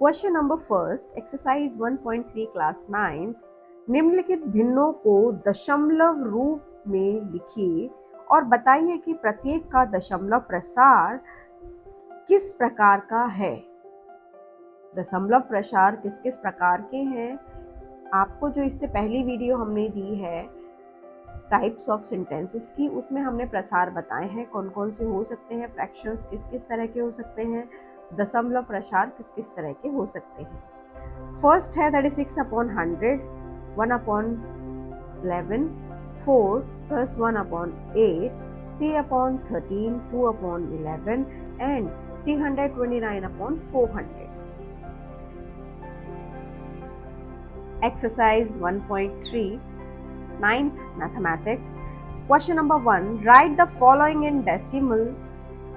Question number first, exercise 1.3 class 9। निम्नलिखित भिन्नों को दशमलव रूप में लिखिए और बताइए कि प्रत्येक का दशमलव प्रसार किस प्रकार का है। दशमलव प्रसार किस किस प्रकार के हैं, आपको जो इससे पहली वीडियो हमने दी है टाइप्स ऑफ सेंटेंसेस की, उसमें हमने प्रसार बताए हैं कौन कौन से हो सकते हैं, फ्रैक्शंस किस किस तरह के हो सकते हैं, दशमलव प्रसार किस किस तरह के हो सकते हैं। फर्स्ट है that is 6/100, 1/11, 4 + 1/8, 3/13, 2/11 and 329/400. Exercise 1.3, 9th Mathematics. Question number 1. Write the following in decimal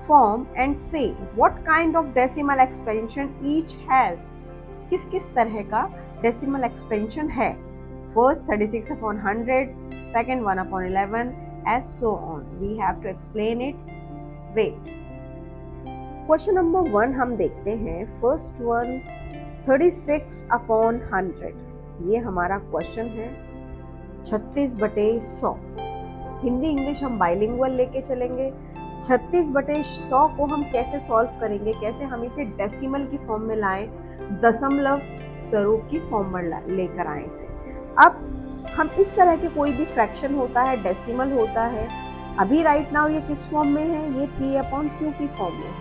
form and say what kind of decimal expansion each has. किस किस तरह का decimal expansion है। First 36/100, second 1/11, as so on. We have to explain it. Wait. Question number 1 हम देखते हैं। First one 36/100, ये हमारा क्वेश्चन है। 36/100, हिंदी इंग्लिश हम बाइलिंगुअल लेके चलेंगे। 36/100 को हम कैसे सॉल्व करेंगे, कैसे हम इसे डेसिमल की फॉर्म में लाएं, दशमलव स्वरूप की फॉर्म में लेकर आए इसे। अब हम इस तरह के कोई भी फ्रैक्शन होता है, डेसिमल होता है, अभी राइट नाउ ये किस फॉर्म में है, ये P/Q की फॉर्म में है।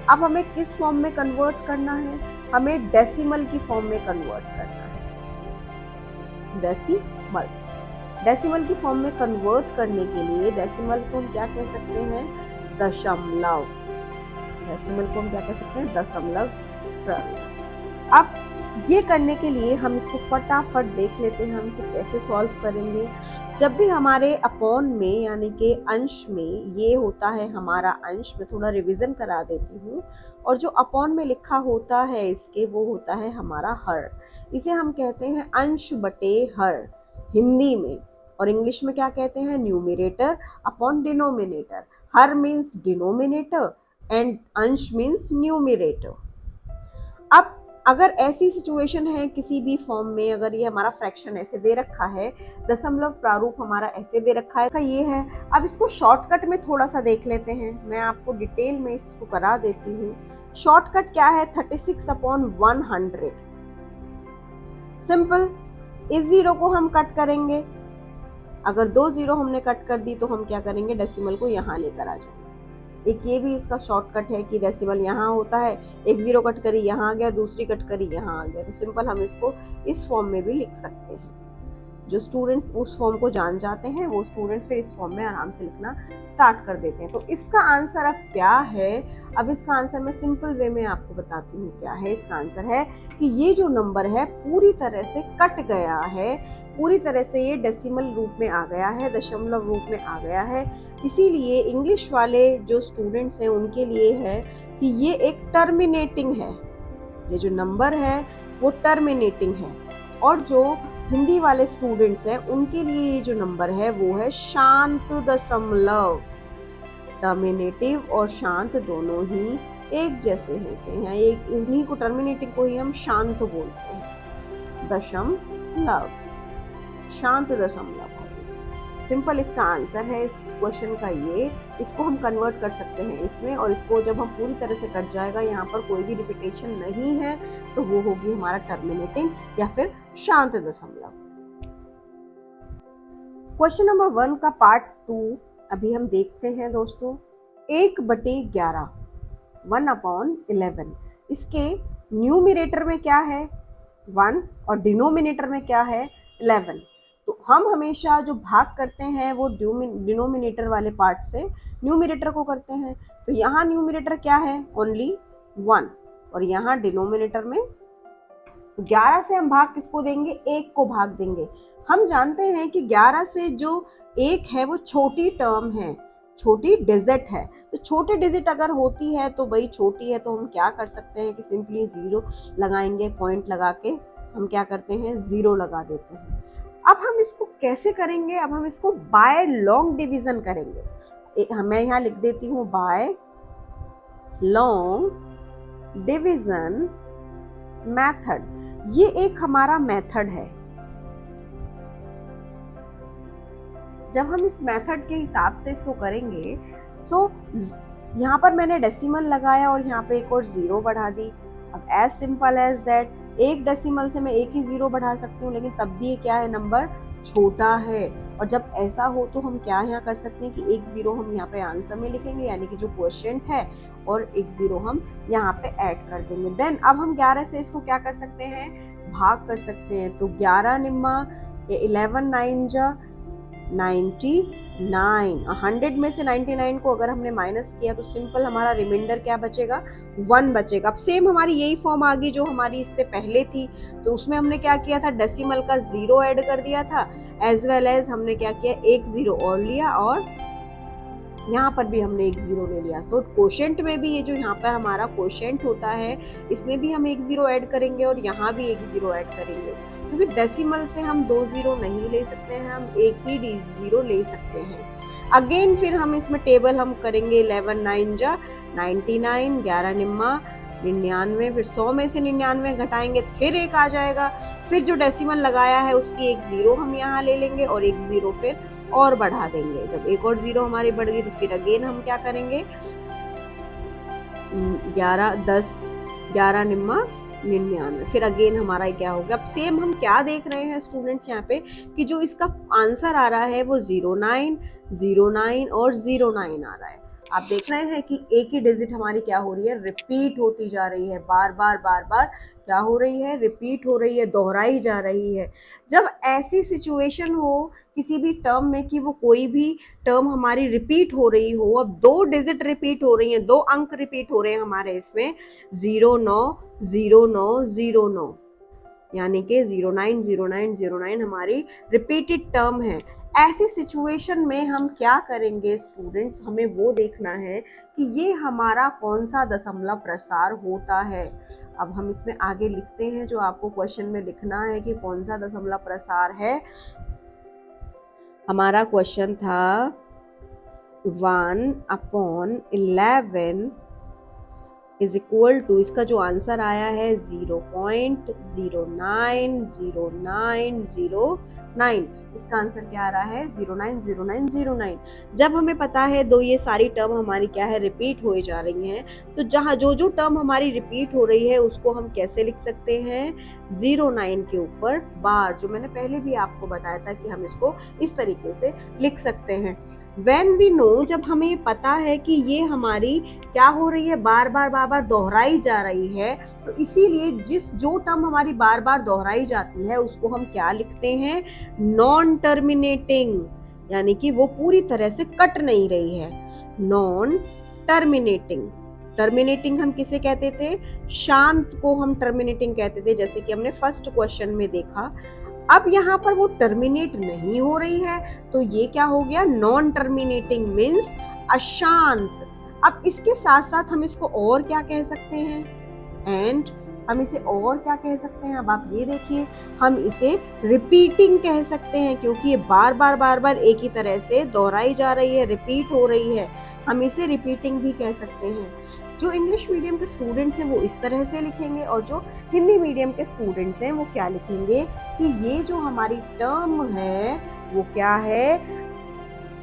अब हमें किस फॉर्म में कन्वर्ट करना है, हमें डेसिमल की फॉर्म में कन्वर्ट करना है। डेसिमल की फॉर्म में कन्वर्ट करने के लिए डेसिमल को हम क्या कह सकते हैं, दशमलव। डेसिमल को हम क्या कह सकते हैं, दशमलव प्रारूप। अब ये करने के लिए हम इसको फटाफट देख लेते हैं, हम इसे कैसे सॉल्व करेंगे। जब भी हमारे अपॉन में यानी कि अंश में ये होता है हमारा अंश, में थोड़ा रिवीजन करा देती हूँ, और जो अपॉन में लिखा होता है इसके वो होता है हमारा हर। इसे हम कहते हैं अंश बटे हर हिंदी में, और इंग्लिश में क्या कहते हैं, numerator upon denominator. Her means denominator and अंश मीन्स न्यूमरेटर। अब अगर ऐसी सिचुएशन है किसी भी फॉर्म में, अगर ये हमारा फ्रैक्शन ऐसे दे रखा है, दशमलव प्रारूप हमारा ऐसे दे रखा है, ये है। अब इसको शॉर्टकट में थोड़ा सा देख लेते हैं, मैं आपको डिटेल में इसको करा देती हूँ। शॉर्टकट क्या है, 36/100। सिंपल, इस जीरो को हम कट करेंगे, अगर 2 जीरो हमने कट कर दी तो हम क्या करेंगे, डेसिमल को यहाँ लेकर आ जाएंगे। एक ये भी इसका शॉर्टकट है कि डेसिमल यहाँ होता है, एक जीरो कट करी यहाँ आ गया, दूसरी कट करी यहाँ आ गया, तो सिंपल हम इसको इस फॉर्म में भी लिख सकते हैं। जो स्टूडेंट्स उस फॉर्म को जान जाते हैं वो स्टूडेंट्स फिर इस फॉर्म में आराम से लिखना स्टार्ट कर देते हैं। तो इसका आंसर अब क्या है, अब इसका आंसर मैं सिंपल वे में आपको बताती हूँ क्या है। इसका आंसर है कि ये जो नंबर है पूरी तरह से कट गया है, पूरी तरह से ये डेसिमल रूप में आ गया है, दशमलव रूप में आ गया है। इसीलिए इंग्लिश वाले जो स्टूडेंट्स हैं उनके लिए है कि ये एक टर्मिनेटिंग है, ये जो नंबर है वो टर्मिनेटिंग है, और जो हिंदी वाले स्टूडेंट्स हैं उनके लिए ये जो नंबर है वो है शांत दशमलव। टर्मिनेटिव और शांत दोनों ही एक जैसे होते हैं, एक इन्हीं को टर्मिनेटिंग को ही हम शांत बोलते हैं। दशमलव, शांत दशमलव है। सिंपल इसका आंसर है इस क्वेश्चन का ये। इसको हम कन्वर्ट कर सकते हैं इसमें, और इसको जब हम पूरी तरह से कट जाएगा, यहाँ पर कोई भी रिपीटेशन नहीं है, तो वो होगी हमारा टर्मिनेटिंग या फिर शांत दशमलव। क्वेश्चन नंबर 1 का पार्ट 2 अभी हम देखते हैं दोस्तों। 1/11, 1/11, इसके न्यूमरेटर में क्या है 1 और डिनोमिनेटर में क्या है 11। तो हम हमेशा जो भाग करते हैं वो डिनोमिनेटर वाले पार्ट से न्यूमरेटर को करते हैं। तो यहाँ न्यूमरेटर क्या है, ओनली 1, और यहाँ डिनोमिनेटर में तो 11 से हम भाग किसको देंगे, 1 को भाग देंगे। हम जानते हैं कि 11 से जो 1 है वो छोटी टर्म है, छोटी डिजिट है। तो छोटी डिजिट अगर होती है तो भाई छोटी है, तो हम क्या कर सकते हैं कि सिंपली 0 लगाएंगे, पॉइंट लगा के हम क्या करते हैं 0 लगा देते हैं। अब हम इसको कैसे करेंगे, अब हम इसको बाय लॉन्ग डिवीजन करेंगे। मैं यहाँ लिख देती हूँ बाय लॉन्ग डिवीजन मेथड, ये एक हमारा मेथड है। जब हम इस मेथड के हिसाब से इसको करेंगे, सो यहाँ पर मैंने डेसिमल लगाया और यहाँ पे एक और जीरो बढ़ा दी। अब एज सिंपल एज दैट, एक डेसिमल से मैं एक ही जीरो बढ़ा सकती हूँ, लेकिन तब भी ये क्या है, नंबर छोटा है। और जब ऐसा हो तो हम क्या यहाँ कर सकते हैं कि एक जीरो हम यहाँ पे आंसर में लिखेंगे, यानी कि जो क्वोशिएंट है, और एक जीरो हम यहाँ पे ऐड कर देंगे। देन अब हम 11 से इसको क्या कर सकते हैं, भाग कर सकते हैं। तो 11 निम्मा 11 9 जा 99, 100 में से 99 को अगर हमने माइनस किया तो सिंपल हमारा रिमाइंडर क्या बचेगा, 1 बचेगा। अब सेम हमारी यही फॉर्म आ गई जो हमारी इससे पहले थी। तो उसमें हमने क्या किया था, डेसिमल का जीरो ऐड कर दिया था, एज वेल एज हमने क्या किया, एक जीरो और लिया, और यहाँ पर भी हमने एक जीरो ले लिया। सो क्वोशिएंट में भी ये जो यहाँ पर हमारा क्वोशिएंट होता है, इसमें भी हम एक जीरो ऐड करेंगे और यहाँ भी एक जीरो ऐड करेंगे, क्योंकि डेसिमल से हम 2 जीरो नहीं ले सकते हैं, हम एक ही जीरो ले सकते हैं। अगेन फिर हम इसमें टेबल हम करेंगे, 11 9 जा 99, 11 निम्मा 99, फिर 100 में से 99 घटाएंगे फिर एक आ जाएगा। फिर जो डेसिमल लगाया है उसकी एक जीरो हम यहाँ ले लेंगे और एक जीरो फिर और बढ़ा देंगे। जब एक और जीरो हमारी बढ़ गई तो फिर अगेन हम क्या करेंगे, 11 10 11 निम्मा 99, फिर अगेन हमारा क्या हो गया। अब सेम हम क्या देख रहे हैं स्टूडेंट्स यहाँ पे, कि जो इसका आंसर आ रहा है वो 09 09 और 09 आ रहा है। आप देख रहे हैं कि एक ही डिजिट हमारी क्या हो रही है, रिपीट होती जा रही है, बार बार क्या हो रही है, रिपीट हो रही है, दोहराई जा रही है। जब ऐसी सिचुएशन हो किसी भी टर्म में कि वो कोई भी टर्म हमारी रिपीट हो रही हो, अब 2 डिजिट रिपीट हो रही हैं, 2 अंक रिपीट हो रहे हैं हमारे इसमें, 09 09 09, यानी कि 09 09 09 हमारी रिपीटेड टर्म है। ऐसी सिचुएशन में हम क्या करेंगे स्टूडेंट्स, हमें वो देखना है कि ये हमारा कौन सा दशमलव प्रसार होता है। अब हम इसमें आगे लिखते हैं जो आपको क्वेश्चन में लिखना है कि कौन सा दशमलव प्रसार है। हमारा क्वेश्चन था 1/11 इज इक्वल टू, इसका जो आंसर आया है 0.090909, इसका आंसर क्या आ रहा है, 090909। जब हमें पता है दो ये सारी टर्म हमारी क्या है, रिपीट हो जा रही हैं, तो जहाँ जो टर्म हमारी रिपीट हो रही है उसको हम कैसे लिख सकते हैं, 09 के ऊपर बार, जो मैंने पहले भी आपको बताया था कि हम इसको इस तरीके से लिख सकते हैं। When we know, जब हमें पता है कि ये हमारी क्या हो रही है, बार बार दोहराई जा रही है, तो इसीलिए जो टर्म हमारी बार बार दोहराई जाती है उसको हम क्या लिखते हैं, नॉन टर्मिनेटिंग, यानी कि वो पूरी तरह से कट नहीं रही है, नॉन टर्मिनेटिंग। टर्मिनेटिंग हम किसे कहते थे, शांत को हम टर्मिनेटिंग कहते थे, जैसे कि हमने फर्स्ट क्वेश्चन में देखा। अब यहाँ पर वो टर्मिनेट नहीं हो रही है तो ये क्या हो गया, नॉन टर्मिनेटिंग मीन्स अशांत। अब इसके साथ साथ हम इसको और क्या कह सकते हैं, एंड हम इसे और क्या कह सकते हैं, अब आप ये देखिए, हम इसे रिपीटिंग कह सकते हैं, क्योंकि ये बार बार एक ही तरह से दोहराई जा रही है, रिपीट हो रही है, हम इसे रिपीटिंग भी कह सकते हैं। जो इंग्लिश मीडियम के स्टूडेंट्स हैं वो इस तरह से लिखेंगे, और जो हिंदी मीडियम के स्टूडेंट्स हैं वो क्या लिखेंगे कि ये जो हमारी टर्म है वो क्या है,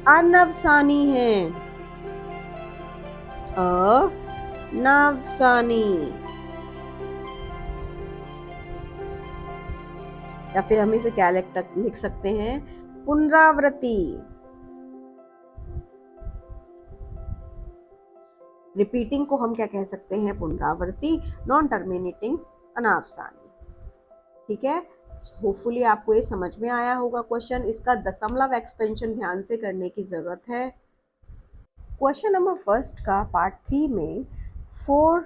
अनवसानी है, अनवसानी, या फिर हम इसे क्या लिख सकते हैं, पुनरावृत्ति। रिपीटिंग को हम क्या कह सकते हैं, पुनरावृत्ति, नॉन टर्मिनेटिंग अनावसानी। ठीक है, होपफुली आपको ये समझ में आया होगा क्वेश्चन। इसका दशमलव एक्सपेंशन ध्यान से करने की जरूरत है। क्वेश्चन नंबर फर्स्ट का पार्ट 3 में 4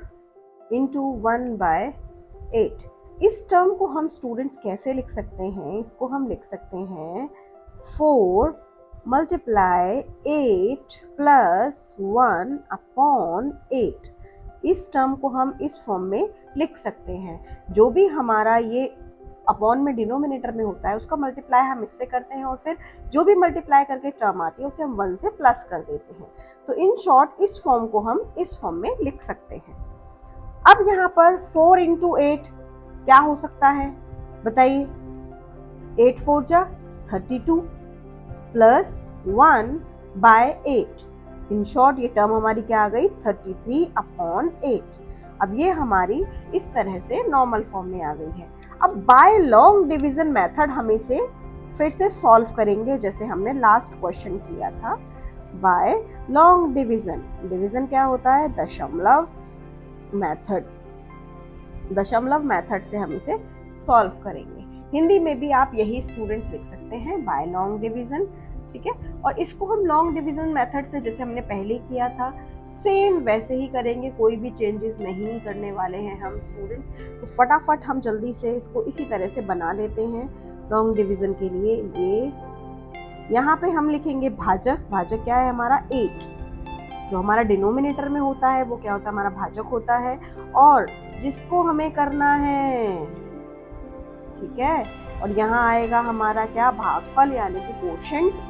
× 1/8, इस टर्म को हम स्टूडेंट्स कैसे लिख सकते हैं, इसको हम लिख सकते हैं 4 × 8 + 1/8। इस टर्म को हम इस फॉर्म में लिख सकते हैं। जो भी हमारा ये अपॉन में डिनोमिनेटर में होता है उसका मल्टीप्लाई हम इससे करते हैं, और फिर जो भी मल्टीप्लाई करके टर्म आती है उसे हम 1 से प्लस कर देते हैं। तो इन शॉर्ट इस फॉर्म को हम इस फॉर्म में लिख सकते हैं। अब यहाँ पर 4 × 8 क्या हो सकता है बताइए? 8 4 जा 32 प्लस 1/8। इन शॉर्ट ये टर्म हमारी क्या आ गई? 33/8। अब ये हमारी इस तरह से नॉर्मल फॉर्म में आ गई है। अब बाय लॉन्ग डिवीजन मेथड हम इसे फिर से सॉल्व करेंगे जैसे हमने लास्ट क्वेश्चन किया था। बाय लॉन्ग डिवीजन, डिवीजन क्या होता है? दशमलव मेथड, दशमलव मेथड से हम इसे सॉल्व करेंगे। हिंदी में भी आप यही स्टूडेंट्स लिख सकते हैं, बाय लॉन्ग डिवीजन, ठीक है। और इसको हम लॉन्ग डिवीजन मेथड से जैसे हमने पहले किया था सेम वैसे ही करेंगे, कोई भी चेंजेस नहीं करने वाले हैं हम स्टूडेंट्स। तो फटाफट हम जल्दी से इसको इसी तरह से बना लेते हैं। लॉन्ग डिवीजन के लिए ये यहाँ पे हम लिखेंगे भाजक, भाजक क्या है हमारा? 8। जो हमारा डिनोमिनेटर में होता है वो क्या होता है? हमारा भाजक होता है। और जिसको हमें करना है, ठीक है, और यहाँ आएगा हमारा क्या? भागफल यानी कि कोशेंट।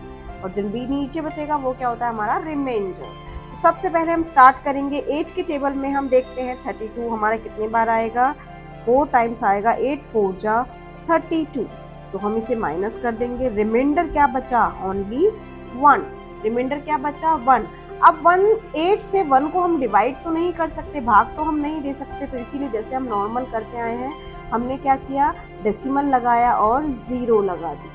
और जो भी नीचे बचेगा वो क्या होता है? हमारा रिमाइंडर। तो सबसे पहले हम स्टार्ट करेंगे 8 के टेबल में। हम देखते हैं 32 हमारा कितने बार आएगा? 4 टाइम्स आएगा। 8 4 जा 32। तो हम इसे माइनस कर देंगे। रिमाइंडर क्या बचा? ओनली 1। रिमाइंडर क्या बचा? 1। अब 8 से 1 को हम डिवाइड तो नहीं कर सकते, भाग तो हम नहीं दे सकते, तो इसीलिए जैसे हम नॉर्मल करते आए हैं हमने क्या किया? डेसिमल लगाया और 0 लगा दी।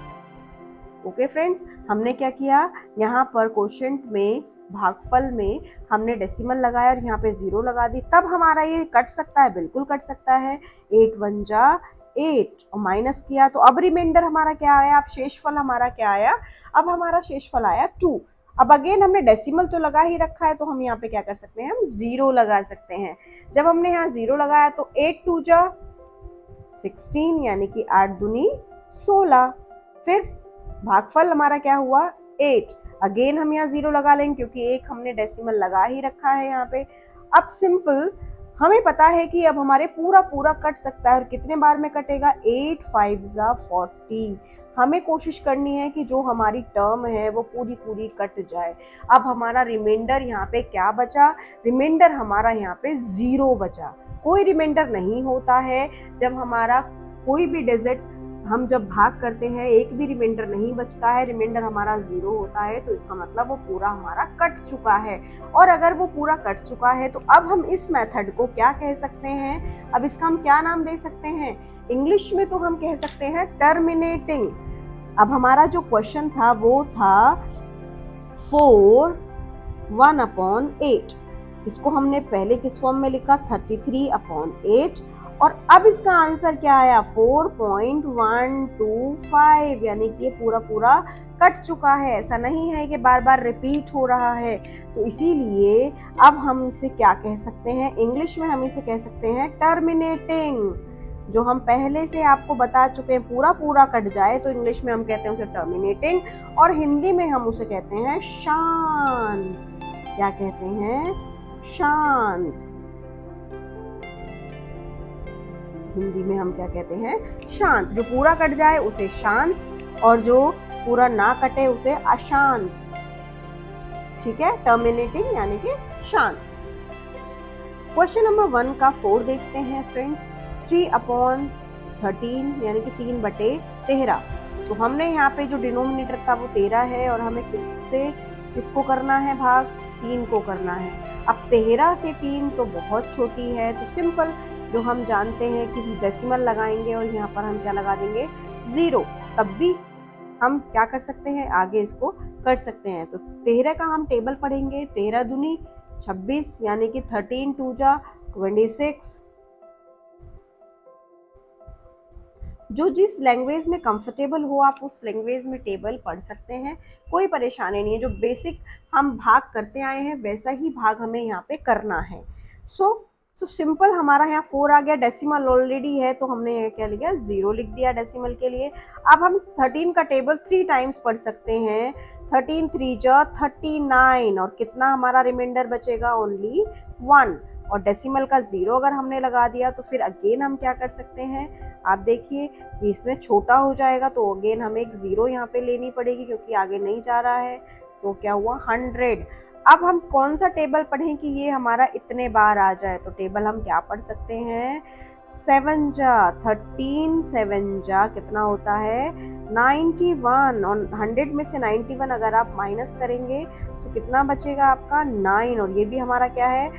ओके फ्रेंड्स, हमने क्या किया? यहाँ पर क्वोशिएंट में, भागफल में हमने डेसिमल लगाया और यहाँ पे 0 लगा दी। तब हमारा ये कट सकता है, बिल्कुल कट सकता है। 8 1 जा 8 और माइनस किया तो अब रिमाइंडर हमारा क्या आया? अब शेषफल हमारा क्या आया? अब हमारा शेषफल आया 2। अब अगेन हमने डेसिमल तो लगा ही रखा है तो हम यहाँ पे क्या कर सकते हैं? हम 0 लगा सकते हैं। जब हमने यहाँ 0 लगाया तो 8 2 जा 16 यानी कि 8 दूनी 16। फिर भागफल हमारा क्या हुआ? 8। अगेन हम यहाँ 0 लगा लेंगे क्योंकि एक हमने डेसिमल लगा ही रखा है यहाँ पे। अब सिंपल हमें पता है कि अब हमारे पूरा पूरा कट सकता है और कितने बार में कटेगा? 8 5 जा 40। हमें कोशिश करनी है कि जो हमारी टर्म है वो पूरी पूरी कट जाए। अब हमारा रिमाइंडर यहाँ पे क्या बचा? रिमाइंडर हमारा यहाँ पे 0 बचा। कोई रिमाइंडर नहीं होता है जब हमारा कोई भी डिजिट हम जब भाग करते हैं, एक भी रिमाइंडर नहीं बचता है, रिमाइंडर हमारा 0 होता है, तो इसका मतलब वो पूरा हमारा कट चुका है। और अगर वो पूरा कट चुका है तो अब हम इस मेथड को क्या कह सकते हैं? अब इसका हम क्या नाम दे सकते हैं? इंग्लिश में तो हम कह सकते हैं टर्मिनेटिंग। अब हमारा जो क्वेश्चन था वो था 4 1/8। इसको हमने पहले किस फॉर्म में लिखा? 33/8। और अब इसका आंसर क्या आया? 4.125 यानी कि ये पूरा पूरा कट चुका है। ऐसा नहीं है कि बार बार रिपीट हो रहा है। तो इसीलिए अब हम इसे क्या कह सकते हैं? इंग्लिश में हम इसे कह सकते हैं टर्मिनेटिंग। जो हम पहले से आपको बता चुके हैं, पूरा पूरा कट जाए तो इंग्लिश में हम कहते हैं उसे टर्मिनेटिंग और हिंदी में हम उसे कहते हैं शांत। क्या कहते हैं? शांत। हिंदी में हम क्या कहते हैं? शांत। जो पूरा कट जाए उसे शांत और जो पूरा ना कटे उसे अशांत। ठीक है, टर्मिनेटिंग यानी कि शांत। क्वेश्चन नंबर 1 का 4 देखते हैं फ्रेंड्स। 3/13 यानी कि 3/13। तो हमने यहाँ पे जो डिनोमिनेटर था वो 13 है और हमें किसको करना है? भाग 3 को करना है। अब 13 से 3 तो बहुत छोटी है, तो सिंपल जो हम जानते हैं कि डेसिमल लगाएंगे और यहाँ पर हम क्या लगा देंगे? 0। तब भी हम क्या कर सकते हैं? आगे इसको कर सकते हैं। तो 13 का हम टेबल पढ़ेंगे। 13 दूनी 26 यानी कि 13 2 जा 26। जो जिस लैंग्वेज में कंफर्टेबल हो आप उस लैंग्वेज में टेबल पढ़ सकते हैं, कोई परेशानी नहीं है। जो बेसिक हम भाग करते आए हैं वैसा ही भाग हमें यहाँ पे करना है। सो सिंपल हमारा यहाँ 4 आ गया। डेसिमल ऑलरेडी है तो हमने यहाँ क्या लिखा? 0 लिख दिया डेसिमल के लिए। अब हम 13 का टेबल 3 टाइम्स पढ़ सकते हैं। 13 3 जा 39 और कितना हमारा रिमाइंडर बचेगा? ओनली 1। और डेसिमल का 0 अगर हमने लगा दिया तो फिर अगेन हम क्या कर सकते हैं? आप देखिए कि इसमें छोटा हो जाएगा तो अगेन हमें एक 0 यहाँ पे लेनी पड़ेगी क्योंकि आगे नहीं जा रहा है। तो क्या हुआ? 100। अब हम कौन सा टेबल पढ़ें कि ये हमारा इतने बार आ जाए? तो टेबल हम क्या पढ़ सकते हैं? 7 जा 13, 7 जा कितना होता है 91, और 100 में से 91 अगर आप माइनस करेंगे तो कितना बचेगा आपका 9, और ये भी हमारा क्या है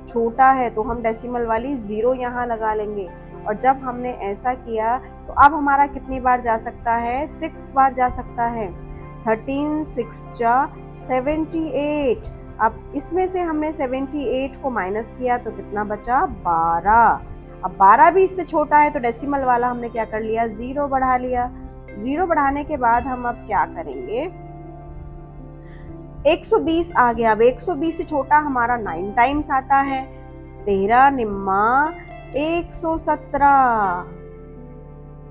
छोटा है, तो हम डेसिमल वाली 0 यहाँ लगा लेंगे। और जब हमने ऐसा किया तो अब हमारा कितनी बार जा सकता है 6 बार जा सकता है। 13 6 जा 78। अब इसमें से हमने 78 को माइनस किया तो कितना बचा 12। अब 12 भी इससे छोटा है तो डेसिमल वाला हमने क्या कर लिया 0 बढ़ा लिया। 0 बढ़ाने के बाद हम अब क्या करेंगे 120 आ गया। अब 120 से छोटा हमारा 9 टाइम्स आता है 13 निम्मा 117।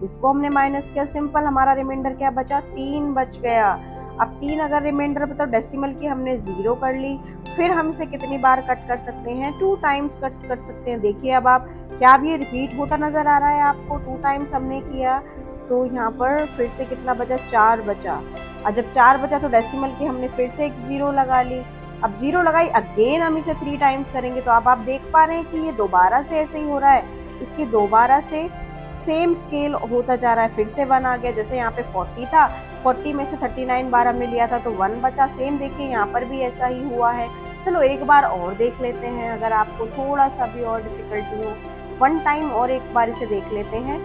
इसको हमने माइनस किया, सिंपल हमारा रिमाइंडर क्या बचा 3 बच गया। अब 3 अगर रिमाइंडर मतलब डेसिमल की हमने 0 कर ली, फिर हम इसे कितनी बार कट कर सकते हैं 2 टाइम्स कट कर सकते हैं। देखिए अब आप क्या अब ये रिपीट होता नजर आ रहा है आपको, 2 टाइम्स हमने किया तो यहाँ पर फिर से कितना बचा 4 बचा। और जब 4 बचा तो डेसिमल की हमने फिर से एक 0 लगा ली। अब 0 लगाई, अगेन हम इसे 3 टाइम्स करेंगे तो अब आप देख पा रहे हैं कि ये दोबारा से ऐसे ही हो रहा है, इसकी दोबारा से सेम स्केल होता जा रहा है। फिर से 1 आ गया, जैसे यहाँ पे 40 था, 40 में से 39 बार हमने लिया था तो 1 बचा। सेम देखिए यहाँ पर भी ऐसा ही हुआ है। चलो एक बार और देख लेते हैं, अगर आपको थोड़ा सा भी और डिफिकल्टी हो 1 टाइम और एक बार इसे देख लेते हैं।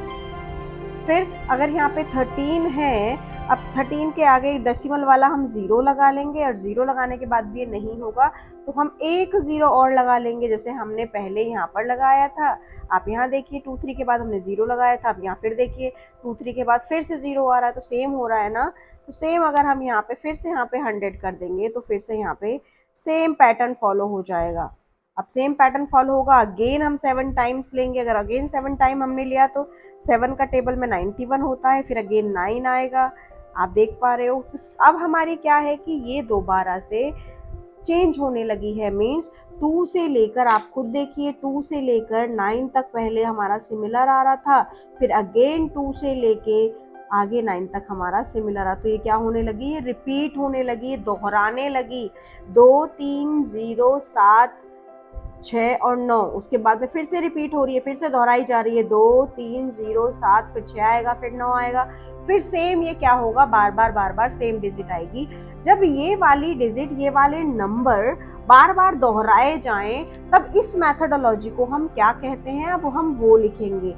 फिर अगर यहाँ पे 13 है, अब 13 के आगे डेसिमल वाला हम 0 लगा लेंगे, और 0 लगाने के बाद भी ये नहीं होगा तो हम एक 0 और लगा लेंगे, जैसे हमने पहले यहाँ पर लगाया था। आप यहाँ देखिए 2 3 के बाद हमने 0 लगाया था, अब यहाँ फिर देखिए 2 3 के बाद फिर से 0 आ रहा है, तो सेम हो रहा है ना। तो सेम अगर हम यहाँ पे फिर से यहाँ पे 100 कर देंगे तो फिर से यहाँ पे सेम पैटर्न फॉलो हो जाएगा। अब सेम पैटर्न फॉलो होगा, अगेन हम 7 टाइम्स लेंगे। अगर अगेन 7 टाइम हमने लिया तो 7 का टेबल में 91 होता है, फिर अगेन 9 आएगा। आप देख पा रहे हो। तो अब हमारी क्या है कि ये दोबारा से चेंज होने लगी है, मीन्स 2 से लेकर आप खुद देखिए 2 से लेकर 9 तक पहले हमारा सिमिलर आ रहा था, फिर अगेन 2 से लेके आगे 9 तक हमारा सिमिलर आ। तो ये क्या होने लगी, रिपीट होने लगी, दोहराने लगी। 2 3 0 7 6 और 9, उसके बाद में फिर से रिपीट हो रही है, फिर से दोहराई जा रही है। 2 3 0 7, फिर 6 आएगा, फिर 9 आएगा, फिर सेम ये क्या होगा बार बार सेम डिजिट आएगी। जब ये वाली डिजिट, ये वाले नंबर बार बार दोहराए जाएं तब इस मेथडोलॉजी को हम क्या कहते हैं, अब हम वो लिखेंगे।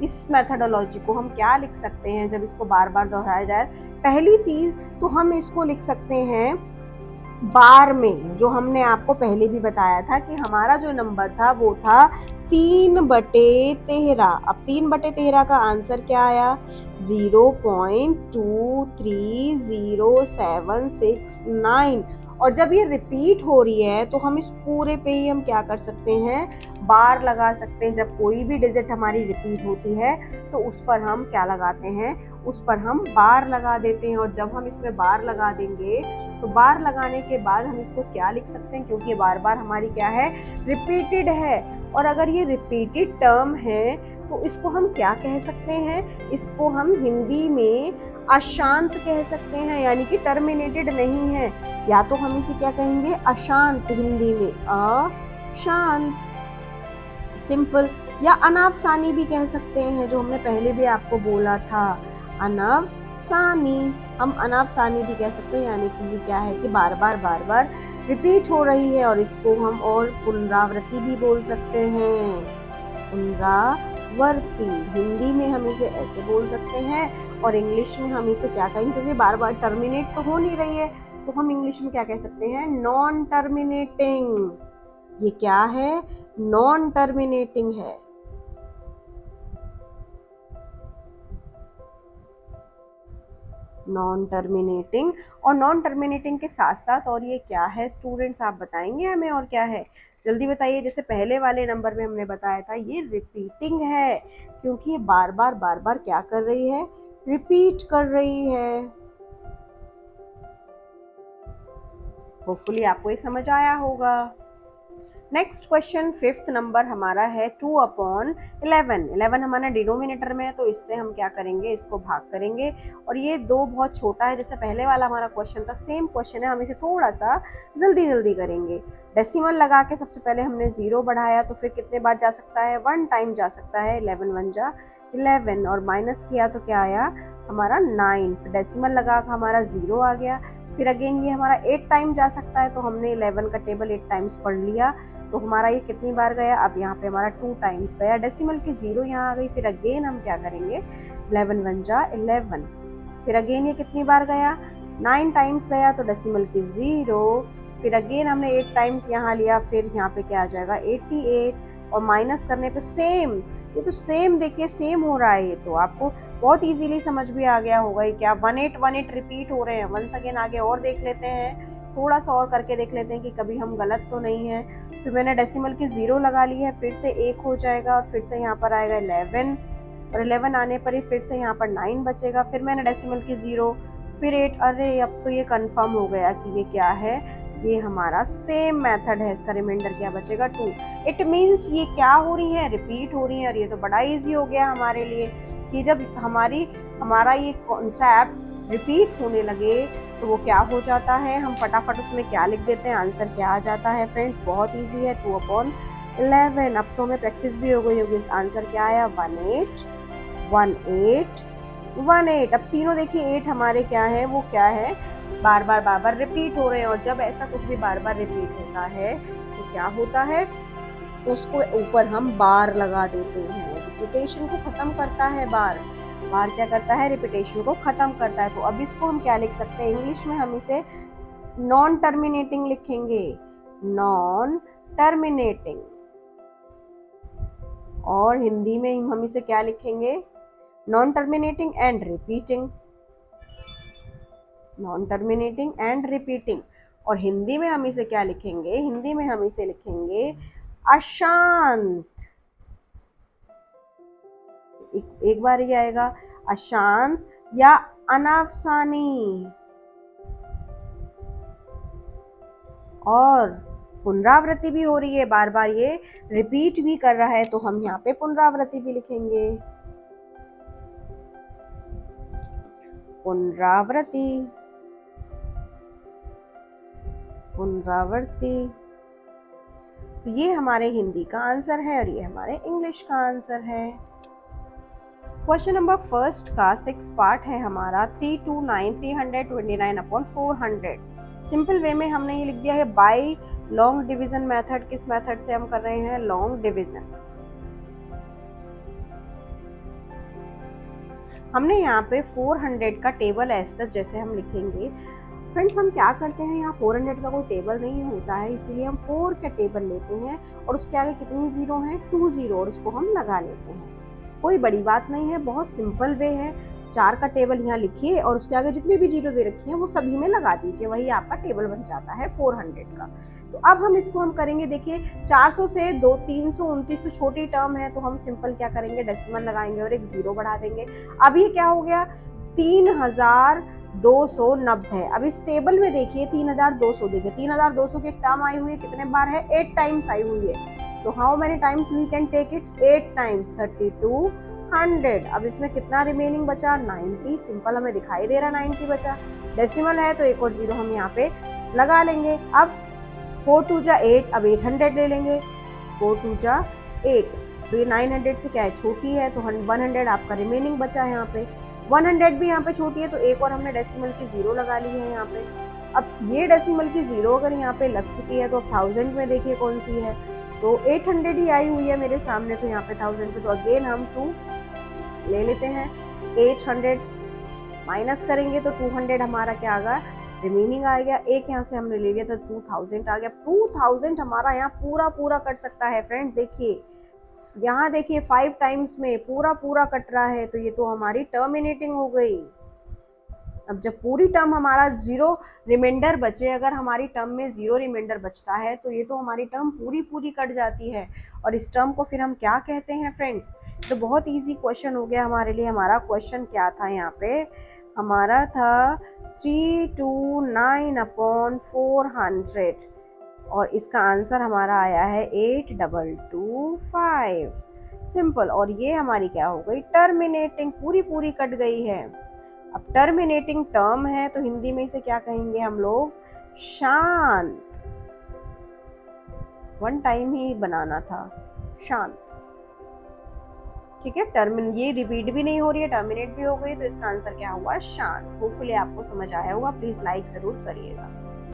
इस मेथडोलॉजी को हम क्या लिख सकते हैं जब इसको बार बार दोहराया जाए। पहली चीज तो हम इसको लिख सकते हैं बार में, जो हमने आपको पहले भी बताया था कि हमारा जो नंबर था वो था 3/13। अब 3/13 का आंसर क्या आया 0.23079। और जब ये रिपीट हो रही है तो हम इस पूरे पे ही हम क्या कर सकते हैं बार लगा सकते हैं। जब कोई भी डिजिट हमारी रिपीट होती है तो उस पर हम क्या लगाते हैं, उस पर हम बार लगा देते हैं। और जब हम इसमें बार लगा देंगे तो बार लगाने के बाद हम इसको क्या लिख सकते हैं, क्योंकि बार बार हमारी क्या है रिपीटेड है। और अगर ये रिपीटेड टर्म है तो इसको हम क्या कह सकते हैं, इसको हम हिंदी में अशांत कह सकते हैं, यानी कि टर्मिनेटेड नहीं है। या तो हम इसे क्या कहेंगे अशांत, हिंदी में अशांत, सिंपल। या अनावसानी भी कह सकते हैं, जो हमने पहले भी आपको बोला था अनावसानी, हम अनावसानी भी कह सकते हैं। यानी कि ये क्या है कि बार बार रिपीट हो रही है, और इसको हम और पुनरावृत्ति भी बोल सकते हैं, पुनरावृत्ति। हिंदी में हम इसे ऐसे बोल सकते हैं, और इंग्लिश में हम इसे क्या कहेंगे, क्योंकि बार बार टर्मिनेट तो हो नहीं रही है तो हम इंग्लिश में क्या कह सकते हैं नॉन टर्मिनेटिंग। ये क्या है नॉन टर्मिनेटिंग है। नॉन टर्मिनेटिंग, और नॉन टर्मिनेटिंग के साथ साथ और ये क्या है स्टूडेंट्स, आप बताएंगे हमें और क्या है, जल्दी बताइए। जैसे पहले वाले नंबर में हमने बताया था ये रिपीटिंग है, क्योंकि ये बार बार क्या कर रही है, रिपीट कर रही है। होपफुली आपको ये समझ आया होगा। नेक्स्ट क्वेश्चन 5th नंबर हमारा है 2/11। 11 हमारा डिनोमिनेटर में है, तो इससे हम क्या करेंगे, इसको भाग करेंगे। और ये 2 बहुत छोटा है, जैसे पहले वाला हमारा क्वेश्चन था, सेम क्वेश्चन है, हम इसे थोड़ा सा जल्दी जल्दी करेंगे। डेसिमल लगा के सबसे पहले हमने 0 बढ़ाया, तो फिर कितने बार जा सकता है, 1 टाइम जा सकता है। 11 1 जा 11, और माइनस किया तो क्या आया हमारा 9। फिर डेसिमल लगा का हमारा 0 आ गया। फिर अगेन ये हमारा 8 टाइम जा सकता है, तो हमने 11 का टेबल 8 टाइम्स पढ़ लिया, तो हमारा ये कितनी बार गया, अब यहाँ पे हमारा 2 टाइम्स गया। डेसिमल की 0 यहाँ आ गई। फिर अगेन हम क्या करेंगे, 11 1 जा 11। फिर अगेन ये कितनी बार गया, 9 टाइम्स गया, तो डेसिमल की 0। फिर अगेन हमने 8 टाइम्स यहाँ लिया, फिर यहाँ पे क्या आ जाएगा 88, और माइनस करने पे सेम, ये तो सेम देखिए सेम हो रहा है। ये तो आपको बहुत इजीली समझ भी आ गया होगा। ये क्या 18 रिपीट हो रहे हैं। वंस अगेन आगे और देख लेते हैं, थोड़ा सा और करके देख लेते हैं कि कभी हम गलत तो नहीं है। फिर मैंने डेसिमल की 0 लगा ली है, फिर से 1 हो जाएगा, और फिर से यहाँ पर आएगा 11, और 11 आने पर ही फिर से यहाँ पर 9 बचेगा। फिर मैंने डेसिमल की 0, फिर 8। अरे अब तो ये कंफर्म हो गया कि ये क्या है, ये हमारा सेम मेथड है। इसका रिमाइंडर क्या बचेगा 2। इट मीन्स ये क्या हो रही है, रिपीट हो रही है। और ये तो बड़ा इजी हो गया हमारे लिए कि जब हमारा ये कॉन्सेप्ट रिपीट होने लगे तो वो क्या हो जाता है, हम फटाफट उसमें क्या लिख देते हैं, आंसर क्या आ जाता है। फ्रेंड्स बहुत इजी है, 2/11। अब तो हमें प्रैक्टिस भी हो गई होगी। इस आंसर क्या आया, 18 18 18। अब तीनों देखिए 8 हमारे क्या है, वो क्या है, बार बार रिपीट हो रहे हैं। और जब ऐसा कुछ भी बार बार रिपीट होता है तो क्या होता है, उसको ऊपर हम बार लगा देते हैं। रिपीटेशन को खत्म करता है बार क्या करता है, रिपीटेशन को खत्म करता है। तो अब इसको हम क्या लिख सकते हैं, इंग्लिश में हम इसे नॉन टर्मिनेटिंग लिखेंगे, नॉन टर्मिनेटिंग। और हिंदी में हम इसे क्या लिखेंगे, non terminating and repeating, non terminating and repeating. और हिंदी में हम इसे क्या लिखेंगे, हिंदी में हम इसे लिखेंगे अशांत। एक बार ये आएगा अशांत या अनाफसानी। और पुनरावृत्ति भी हो रही है, बार बार ये रिपीट भी कर रहा है, तो हम यहाँ पे पुनरावृत्ति भी लिखेंगे, पुनरावृत्ति पुनरावृत्ति। तो ये हमारे हिंदी का आंसर है और ये हमारे इंग्लिश का आंसर है। क्वेश्चन नंबर फर्स्ट का 6 पार्ट है हमारा 329 329/400। सिंपल वे में हमने ये लिख दिया है बाय लॉन्ग डिवीजन मेथड। किस मेथड से हम कर रहे हैं, लॉन्ग डिवीजन। हमने यहाँ पे 400 का टेबल ऐसा जैसे हम लिखेंगे। फ्रेंड्स हम क्या करते हैं, यहाँ 400 का कोई टेबल नहीं होता है, इसीलिए हम 4 का टेबल लेते हैं और उसके आगे कितनी जीरो हैं, 2 जीरो, और उसको हम लगा लेते हैं। कोई बड़ी बात नहीं है, बहुत सिंपल वे है। 4 का टेबल यहाँ लिखिए और उसके आगे जितनी भी जीरो दे रखी है वो सभी में लगा दीजिए, वही आपका टेबल बन जाता है 400 का। तो अब हम इसको हम करेंगे, देखिए 400 से 329 तो छोटी टर्म है, तो हम सिंपल क्या करेंगे, डेसिमल लगाएंगे और एक जीरो बढ़ा देंगे। अब ये क्या हो गया, 3290। अब इस टेबल में देखिए 3200, देखिए 3200 की एक टर्म आई हुई है, कितने बार है, 8 टाइम्स आई हुई है। तो how many times we can take it, 8 times, 3200। अब इसमें कितना रिमेनिंग बचा, 90। सिंपल हमें दिखाई दे रहा 90 बचा। डेसिमल है तो एक और जीरो हम यहाँ पे लगा लेंगे। अब 4 2 जा 8, अब 800 ले लेंगे, 4 2 जा 8। तो ये 900 से क्या है, छोटी है, तो 100 आपका रिमेनिंग बचा है यहाँ पे। 100 भी यहाँ पे छोटी है, तो एक और हमने डेसिमल की जीरो लगा ली है यहाँ पे। अब ये डेसिमल की जीरो अगर यहाँ पे लग चुकी है, तो अब 1000 में देखिए कौन सी है, तो 800 ही आई हुई है मेरे सामने, तो यहाँ पे 1000 पे तो अगेन हम 2 ले लेते हैं। 800 माइनस करेंगे तो 200 हमारा क्या आ गया, रिमेनिंग आ गया। एक यहाँ से हमने ले लिया तो 2000 आ गया। 2000 हमारा यहाँ पूरा कट सकता है। फ्रेंड देखिए यहाँ देखिए 5 टाइम्स में पूरा कट रहा है, तो ये तो हमारी टर्मिनेटिंग हो गई। अब जब पूरी टर्म हमारा जीरो रिमाइंडर बचे, अगर हमारी टर्म में जीरो रिमाइंडर बचता है तो ये तो हमारी टर्म पूरी कट जाती है। और इस टर्म को फिर हम क्या कहते हैं फ्रेंड्स, तो बहुत इजी क्वेश्चन हो गया हमारे लिए। हमारा क्वेश्चन क्या था यहाँ पे, हमारा था 329/400। और इसका आंसर हमारा आया है 8225। सिंपल। और ये हमारी क्या हो गई, टर्मिनेटिंग, पूरी पूरी कट गई है। अब टर्मिनेटिंग टर्म है तो हिंदी में इसे क्या कहेंगे हम लोग, शांत। वन टाइम ही बनाना था, शांत। ठीक है, ये रिपीट भी नहीं हो रही है, टर्मिनेट भी हो गई, तो इसका आंसर क्या हुआ, शांत। होपफुली आपको समझ आया होगा। प्लीज लाइक जरूर करिएगा।